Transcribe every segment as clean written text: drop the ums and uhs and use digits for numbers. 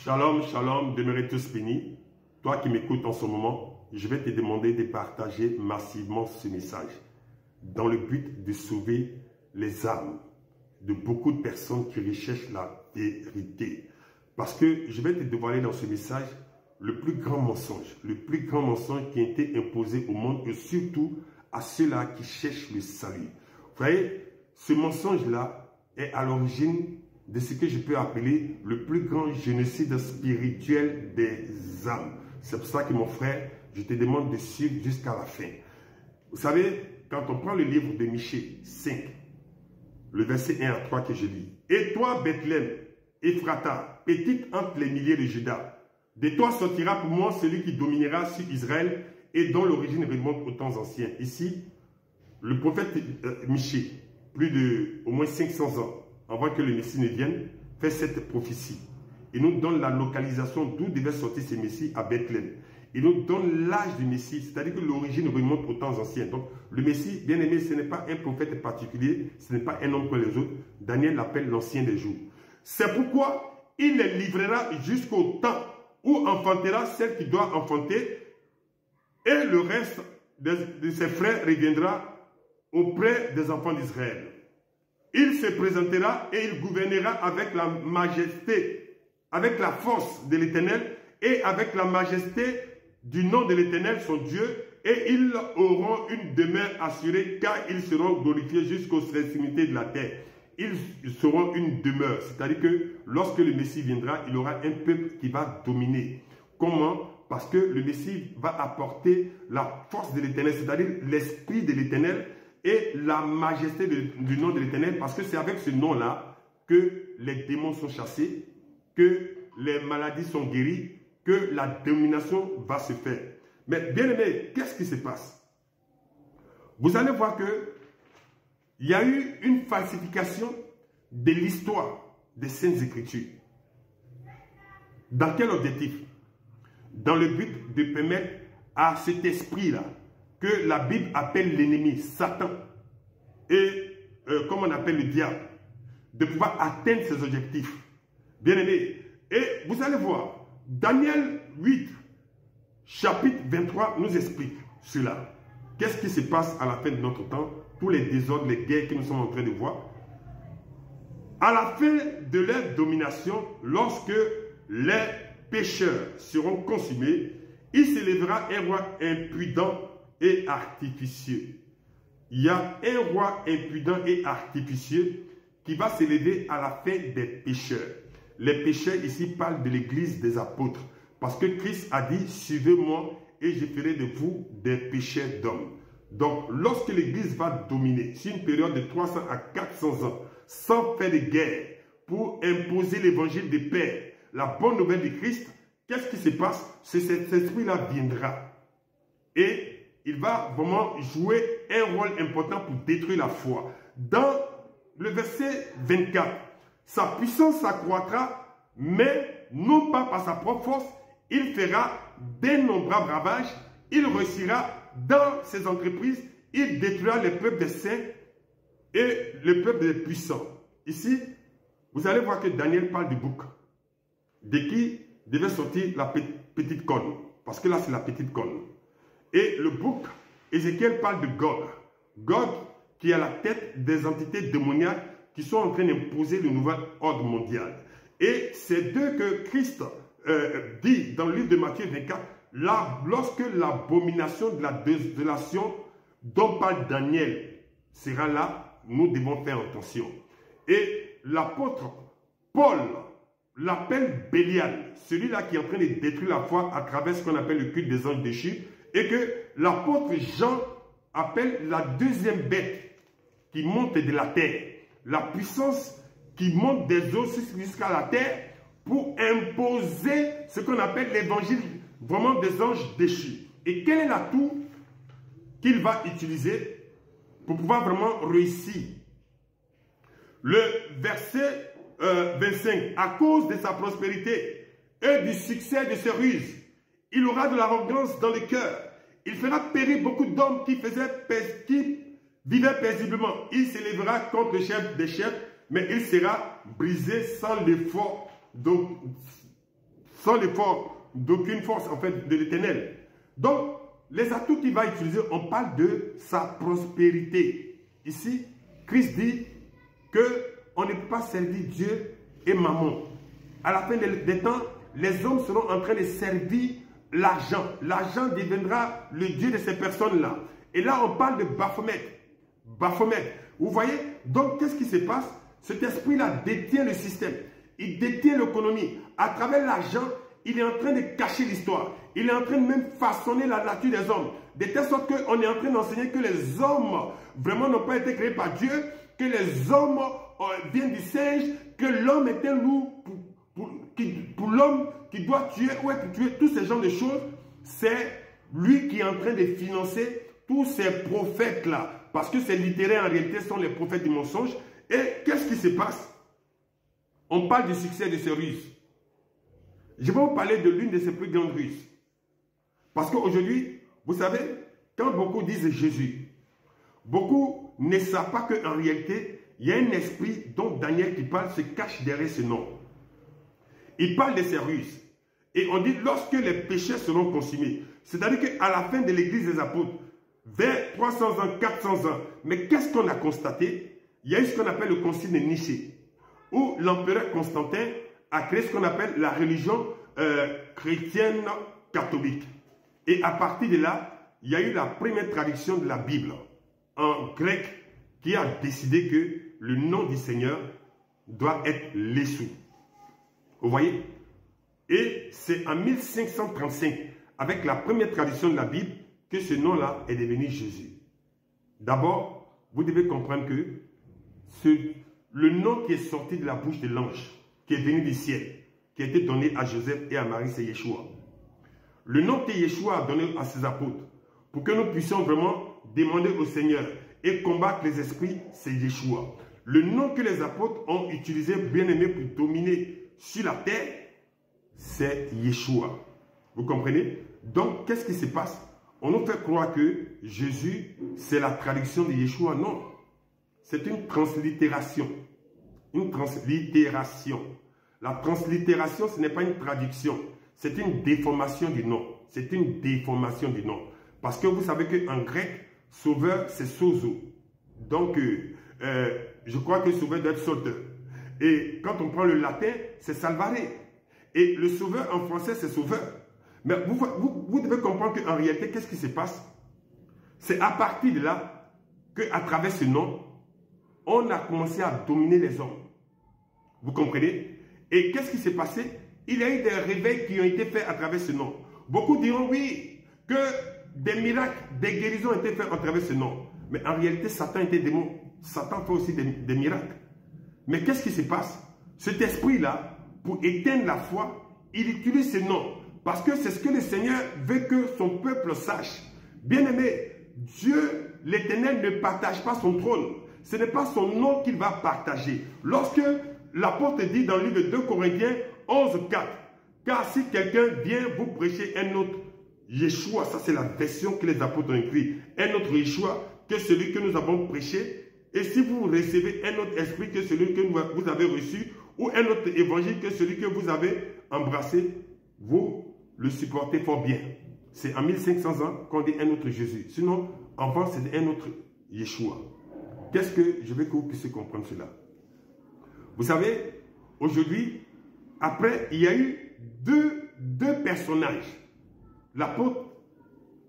Shalom, shalom, demeurez tous bénis. Toi qui m'écoutes en ce moment, je vais te demander de partager massivement ce message dans le but de sauver les âmes de beaucoup de personnes qui recherchent la vérité. Parce que je vais te dévoiler dans ce message le plus grand mensonge qui a été imposé au monde et surtout à ceux-là qui cherchent le salut. Vous voyez, ce mensonge-là est à l'origine de ce que je peux appeler le plus grand génocide spirituel des âmes. C'est pour ça que mon frère, je te demande de suivre jusqu'à la fin. Vous savez, quand on prend le livre de Michée 5, le verset 1 à 3 que je lis. « Et toi, Bethléem, Ephrata, petite entre les milliers de Juda, de toi sortira pour moi celui qui dominera sur Israël et dont l'origine remonte aux temps anciens. » Ici, le prophète Michée, plus de au moins 500 ans avant que le Messie ne vienne, fait cette prophétie. Il nous donne la localisation d'où devait sortir ce Messie à Bethléem. Il nous donne l'âge du Messie, c'est-à-dire que l'origine remonte aux temps anciens. Donc, le Messie, bien aimé, ce n'est pas un prophète particulier, ce n'est pas un homme comme les autres. Daniel l'appelle l'ancien des jours. C'est pourquoi il les livrera jusqu'au temps où enfantera celle qui doit enfanter, et le reste de ses frères reviendra auprès des enfants d'Israël. Il se présentera et il gouvernera avec la majesté, avec la force de l'Éternel et avec la majesté du nom de l'Éternel, son Dieu, et ils auront une demeure assurée car ils seront glorifiés jusqu'aux extrémités de la terre. Ils seront une demeure, c'est-à-dire que lorsque le Messie viendra, il aura un peuple qui va dominer. Comment? Parce que le Messie va apporter la force de l'Éternel, c'est-à-dire l'esprit de l'Éternel et la majesté du nom de l'Éternel, parce que c'est avec ce nom-là que les démons sont chassés, que les maladies sont guéries, que la domination va se faire. Mais bien aimé, qu'est-ce qui se passe? Vous allez voir que il y a eu une falsification de l'histoire des Saintes Écritures. Dans quel objectif? Dans le but de permettre à cet esprit-là, que la Bible appelle l'ennemi, Satan, et comme on appelle le diable, de pouvoir atteindre ses objectifs. Bien aimé, et vous allez voir, Daniel 8, chapitre 23 nous explique cela. Qu'est-ce qui se passe à la fin de notre temps? Tous les désordres, les guerres que nous sommes en train de voir. À la fin de leur domination, lorsque les pécheurs seront consumés, il s'élèvera un roi impudent et artificieux. Il y a un roi impudent et artificieux qui va s'élever à la fin des pécheurs. Les pécheurs ici parlent de l'église des apôtres. Parce que Christ a dit, suivez-moi et je ferai de vous des pécheurs d'hommes. Donc, lorsque l'église va dominer sur une période de 300 à 400 ans, sans faire de guerre, pour imposer l'évangile de paix, la bonne nouvelle de Christ, qu'est-ce qui se passe? C'est cet esprit-là viendra. Et il va vraiment jouer un rôle important pour détruire la foi. Dans le verset 24, sa puissance s'accroîtra, mais non pas par sa propre force, il fera d'innombrables ravages, il réussira dans ses entreprises, il détruira les peuples des saints et le peuple des puissants. Ici, vous allez voir que Daniel parle du bouc, de qui devait sortir la petite corne, parce que là c'est la petite corne. Et le bouc, Ézéchiel parle de Gog. Gog qui est à la tête des entités démoniaques qui sont en train d'imposer le nouvel ordre mondial. Et c'est d'eux que Christ dit dans le livre de Matthieu 24, là, lorsque l'abomination de la désolation dont parle Daniel sera là, nous devons faire attention. Et l'apôtre Paul l'appelle Bélial, celui-là qui est en train de détruire la foi à travers ce qu'on appelle le culte des anges déchus, et que l'apôtre Jean appelle la deuxième bête qui monte de la terre, la puissance qui monte des eaux jusqu'à la terre pour imposer ce qu'on appelle l'évangile vraiment des anges déchus. Et quel est l'atout qu'il va utiliser pour pouvoir vraiment réussir? Le verset 25, à cause de sa prospérité et du succès de ses ruses, il aura de l'arrogance dans le cœur. Il fera périr beaucoup d'hommes qui vivaient paisiblement. Il s'élèvera contre le chef des chefs, mais il sera brisé sans l'effort sans l'effort d'aucune force en fait de l'Éternel. Donc, les atouts qu'il va utiliser, on parle de sa prospérité. Ici, Christ dit qu'on ne peut pas servir Dieu et Mammon. À la fin des temps, les hommes seront en train de servir l'argent. L'argent deviendra le Dieu de ces personnes-là. Et là, on parle de Baphomet. Baphomet. Vous voyez? Donc, qu'est-ce qui se passe? Cet esprit-là détient le système. Il détient l'économie. À travers l'argent, il est en train de cacher l'histoire. Il est en train de même façonner la nature des hommes. De telle sorte qu'on est en train d'enseigner que les hommes vraiment n'ont pas été créés par Dieu, que les hommes viennent du singe, que l'homme est un loup pour l'homme qui doit tuer ou être tué. Tous ces genres de choses, c'est lui qui est en train de financer tous ces prophètes-là. Parce que ces littéraires en réalité sont les prophètes du mensonge. Et qu'est-ce qui se passe? On parle du succès de ces ruses. Je vais vous parler de l'une de ces plus grandes ruses. Parce qu'aujourd'hui, vous savez, quand beaucoup disent Jésus, beaucoup ne savent pas qu'en réalité, il y a un esprit dont Daniel qui parle se cache derrière ce nom. Il parle de ces ruses. Et on dit lorsque les péchés seront consumés. C'est-à-dire qu'à la fin de l'église des apôtres, vers 300 ans, 400 ans, mais qu'est-ce qu'on a constaté? Il y a eu ce qu'on appelle le concile de Nicée, où l'empereur Constantin a créé ce qu'on appelle la religion chrétienne catholique. Et à partir de là, il y a eu la première traduction de la Bible en grec qui a décidé que le nom du Seigneur doit être Yeshua. Vous voyez? Et c'est en 1535, avec la première traduction de la Bible, que ce nom-là est devenu Jésus. D'abord, vous devez comprendre que le nom qui est sorti de la bouche de l'ange, qui est venu du ciel, qui a été donné à Joseph et à Marie, c'est Yeshua. Le nom que Yeshua a donné à ses apôtres, pour que nous puissions vraiment demander au Seigneur et combattre les esprits, c'est Yeshua. Le nom que les apôtres ont utilisé, bien aimé, pour dominer sur la terre, c'est Yeshua. Vous comprenez? Donc, qu'est-ce qui se passe? On nous fait croire que Jésus, c'est la traduction de Yeshua. Non. C'est une translittération. Une translittération. La translittération, ce n'est pas une traduction. C'est une déformation du nom. C'est une déformation du nom. Parce que vous savez qu'en grec, sauveur, c'est sozo. Donc, je crois que sauveur doit être sauteur. Et quand on prend le latin, c'est salvare. Et le sauveur en français, c'est sauveur. Mais vous devez comprendre qu'en réalité, qu'est-ce qui se passe? C'est à partir de là qu'à travers ce nom, on a commencé à dominer les hommes. Vous comprenez? Et qu'est-ce qui s'est passé? Il y a eu des réveils qui ont été faits à travers ce nom. Beaucoup diront oui, que des miracles, des guérisons ont été faits à travers ce nom. Mais en réalité, Satan était démon. Satan fait aussi des miracles. Mais qu'est-ce qui se passe? Cet esprit-là, pour éteindre la foi, il utilise ce nom. Parce que c'est ce que le Seigneur veut que son peuple sache. Bien-aimé, Dieu, l'Éternel, ne partage pas son trône. Ce n'est pas son nom qu'il va partager. Lorsque l'apôtre dit dans le livre de 2 Corinthiens 11:4, car si quelqu'un vient vous prêcher un autre Yeshua, ça c'est la version que les apôtres ont écrit, un autre Yeshua que celui que nous avons prêché, et si vous recevez un autre esprit que celui que vous avez reçu, ou un autre évangile que celui que vous avez embrassé, vous le supportez fort bien. C'est en 1500 ans qu'on dit un autre Jésus. Sinon, avant, c'est un autre Yeshua. Qu'est-ce que je veux que vous puissiez comprendre cela? Vous savez, aujourd'hui, après, il y a eu deux personnages. L'apôtre,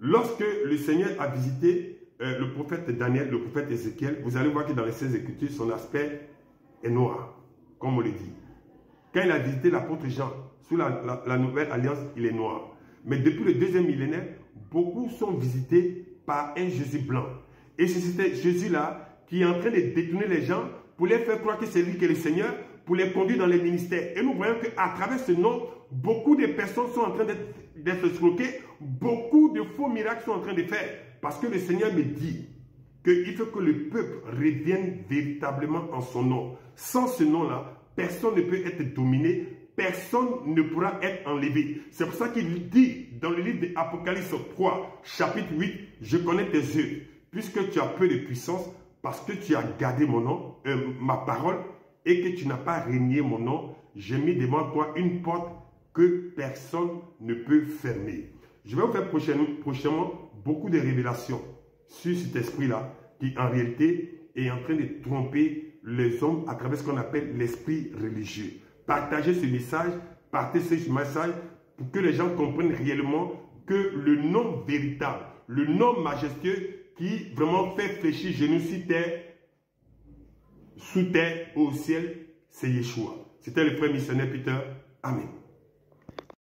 lorsque le Seigneur a visité le prophète Daniel, le prophète Ézéchiel, vous allez voir que dans les 16 Écritures, son aspect est noir, comme on le dit. Quand il a visité l'apôtre Jean, sous la nouvelle alliance, il est noir. Mais depuis le deuxième millénaire, beaucoup sont visités par un Jésus blanc. Et c'est ce Jésus-là qui est en train de détourner les gens pour les faire croire que c'est lui qui est le Seigneur, pour les conduire dans les ministères. Et nous voyons qu'à travers ce nom, beaucoup de personnes sont en train d'être escroquées, beaucoup de faux miracles sont en train de faire. Parce que le Seigneur me dit qu'il faut que le peuple revienne véritablement en son nom. Sans ce nom-là, personne ne peut être dominé, personne ne pourra être enlevé. C'est pour ça qu'il dit dans le livre d'Apocalypse 3, chapitre 8, « Je connais tes œuvres, puisque tu as peu de puissance, parce que tu as gardé mon nom, ma parole, et que tu n'as pas régné mon nom, j'ai mis devant toi une porte que personne ne peut fermer. Je vais vous faire prochainement beaucoup de révélations sur cet esprit-là qui en réalité est en train de tromper les hommes à travers ce qu'on appelle l'esprit religieux. Partagez ce message, partagez ce message pour que les gens comprennent réellement que le nom véritable, le nom majestueux qui vraiment fait fléchir genoux sur terre, sous terre, au ciel, c'est Yeshua. C'était le frère missionnaire Peter. Amen.